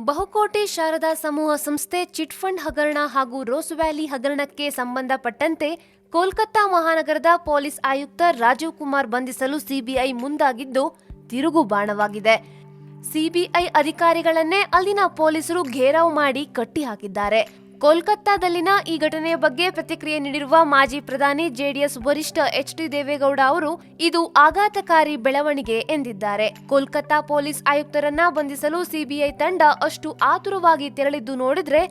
ಬಹುಕೋಟಿ ಶಾರದಾ ಸಮೂಹ ಸಂಸ್ಥೆ ಚಿಟ್ ಫಂಡ್ ಹಗರಣ ಹಾಗೂ ರೋಸ್ ವ್ಯಾಲಿ ಹಗರಣಕ್ಕೆ ಸಂಬಂಧಪಟ್ಟಂತೆ ಕೋಲ್ಕತ್ತಾ ಮಹಾನಗರದ ಪೊಲೀಸ್ ಆಯುಕ್ತ ರಾಜೀವ್ ಕುಮಾರ್ ಬಂಧಿಸಲು ಸಿಬಿಐ ಮುಂದಾಗಿದ್ದು ತಿರುಗುಬಾಣವಾಗಿದೆ. ಸಿಬಿಐ ಅಧಿಕಾರಿಗಳನ್ನೇ ಅಲ್ಲಿನ ಪೊಲೀಸರು ಘೇರಾವ್ ಮಾಡಿ ಕಟ್ಟಿಹಾಕಿದ್ದಾರೆ. ಕೋಲ್ಕತ್ತಾದಲ್ಲಿನ ಈ ಘಟನೆಯ ಬಗ್ಗೆ ಪ್ರತಿಕ್ರಿಯೆ ನೀಡಿರುವ ಮಾಜಿ ಪ್ರಧಾನಿ ಜೆಡಿಎಸ್ ವರಿಷ್ಠ ಎಚ್.ಡಿ. ದೇವೇಗೌಡ ಅವರು ಇದು ಆಘಾತಕಾರಿ ಬೆಳವಣಿಗೆ ಎಂದಿದ್ದಾರೆ. ಕೋಲ್ಕತ್ತಾ ಪೊಲೀಸ್ ಆಯುಕ್ತರನ್ನ ಬಂಧಿಸಲು ಸಿಬಿಐ ತಂಡ ಅಷ್ಟು ಆತುರವಾಗಿ ತೆರಳಿದ್ದು ನೋಡಿದ್ರೆ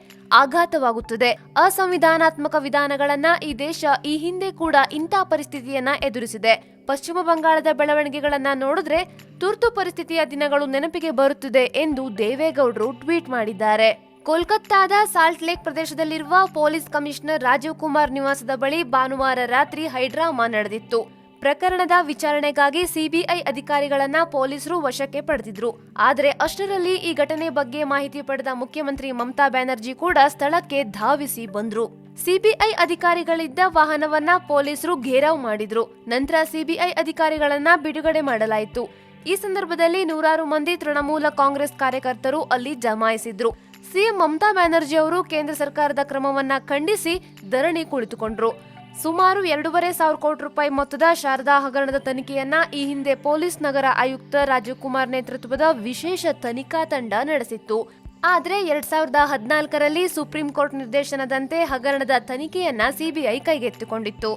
ಆಘಾತವಾಗುತ್ತದೆ. ಅಸಂವಿಧಾನಾತ್ಮಕ ವಿಧಾನಗಳನ್ನ ಈ ದೇಶ ಈ ಹಿಂದೆ ಕೂಡ ಇಂಥ ಪರಿಸ್ಥಿತಿಯನ್ನ ಎದುರಿಸಿದೆ. ಪಶ್ಚಿಮ ಬಂಗಾಳದ ಬೆಳವಣಿಗೆಗಳನ್ನ ನೋಡಿದ್ರೆ ತುರ್ತು ಪರಿಸ್ಥಿತಿಯ ದಿನಗಳು ನೆನಪಿಗೆ ಬರುತ್ತಿದೆ ಎಂದು ದೇವೇಗೌಡರು ಟ್ವೀಟ್ ಮಾಡಿದ್ದಾರೆ. ಕೋಲ್ಕತ್ತಾದ ಸಾಲ್ಟ್ ಲೇಕ್ ಪ್ರದೇಶದಲ್ಲಿರುವ ಪೊಲೀಸ್ ಕಮಿಷನರ್ ರಾಜೀವ್ ಕುಮಾರ್ ನಿವಾಸದ ಬಳಿ ಭಾನುವಾರ ರಾತ್ರಿ ಹೈಡ್ರಾಮಾ ನಡೆದಿತ್ತು. ಪ್ರಕರಣದ ವಿಚಾರಣೆಗಾಗಿ ಸಿಬಿಐ ಅಧಿಕಾರಿಗಳನ್ನ ಪೊಲೀಸರು ವಶಕ್ಕೆ ಪಡೆದಿದ್ರು. ಆದರೆ ಅಷ್ಟರಲ್ಲಿ ಈ ಘಟನೆ ಬಗ್ಗೆ ಮಾಹಿತಿ ಪಡೆದ ಮುಖ್ಯಮಂತ್ರಿ ಮಮತಾ ಬ್ಯಾನರ್ಜಿ ಕೂಡ ಸ್ಥಳಕ್ಕೆ ಧಾವಿಸಿ ಬಂದ್ರು. ಸಿಬಿಐ ಅಧಿಕಾರಿಗಳಿದ್ದ ವಾಹನವನ್ನ ಪೊಲೀಸರು ಘೇರಾವ್ ಮಾಡಿದ್ರು. ನಂತರ ಸಿಬಿಐ ಅಧಿಕಾರಿಗಳನ್ನ ಬಿಡುಗಡೆ ಮಾಡಲಾಯಿತು. ಈ ಸಂದರ್ಭದಲ್ಲಿ ನೂರಾರು ಮಂದಿ ತೃಣಮೂಲ ಕಾಂಗ್ರೆಸ್ ಕಾರ್ಯಕರ್ತರು ಅಲ್ಲಿ ಜಮಾಯಿಸಿದ್ರು. ಸಿಎಂ ಮಮತಾ ಬ್ಯಾನರ್ಜಿ ಅವರು ಕೇಂದ್ರ ಸರ್ಕಾರದ ಕ್ರಮವನ್ನ ಖಂಡಿಸಿ ಧರಣಿ ಕುಳಿತುಕೊಂಡ್ರು. ಸುಮಾರು 2,500 ಕೋಟಿ ರೂಪಾಯಿ ಮೊತ್ತದ ಶಾರದಾ ಹಗರಣದ ತನಿಖೆಯನ್ನ ಈ ಹಿಂದೆ ಪೊಲೀಸ್ ನಗರ ಆಯುಕ್ತ ರಾಜೀವ್ ಕುಮಾರ್ ನೇತೃತ್ವದ ವಿಶೇಷ ತನಿಖಾ ತಂಡ ನಡೆಸಿತ್ತು. ಆದ್ರೆ 2014ರಲ್ಲಿ ಸುಪ್ರೀಂ ಕೋರ್ಟ್ ನಿರ್ದೇಶನದಂತೆ ಹಗರಣದ ತನಿಖೆಯನ್ನ ಸಿಬಿಐ ಕೈಗೆತ್ತಿಕೊಂಡಿತ್ತು.